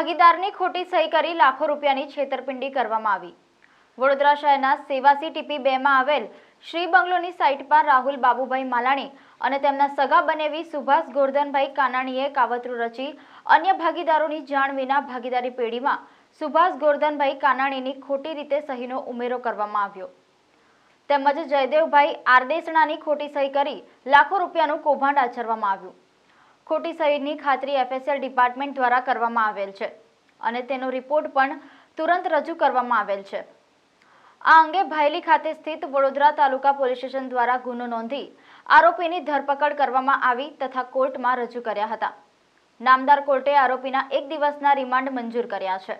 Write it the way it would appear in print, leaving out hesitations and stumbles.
ભાગીદારની ખોટી સહી કરી લાખો રૂપિયાની છેતરપિંડી કરવામાં આવી। વડોદરા શહેરના સેવાસી ટીપી 2 માં આવેલ શ્રી બંગલોની સાઇટ પર રાહુલ બાબુભાઈ માલાણી અને તેમના સગા બનેવી સુભાષ ગોરધનભાઈ કાનાણીએ કાવતરું રચી અન્ય ભાગીદારોની જાણ વિના ભાગીદારી પેઢીમાં સુભાષ ગોરધનભાઈ કાનાણીની ખોટી રીતે સહીનો ઉમેરો કરવામાં આવ્યો તેમજ જયદેવભાઈ આરદેસણાની ખોટી સહી કરી લાખો રૂપિયાનું કૌભાંડ આચરવામાં આવ્યું। ખોટી સહીની ખાતરી એફએસએલ ડિપાર્ટમેન્ટ દ્વારા કરવામાં આવેલ છે અને તેનો રિપોર્ટ પણ તુરંત રજૂ કરવામાં આવેલ છે। આ અંગે ભાયલી ખાતે સ્થિત વડોદરા તાલુકા પોલીસ સ્ટેશન દ્વારા ગુનો નોંધી આરોપીની ધરપકડ કરવામાં આવી તથા કોર્ટમાં રજૂ કર્યા હતા। નામદાર કોર્ટે આરોપીના 1 દિવસના રિમાન્ડ મંજૂર કર્યા છે।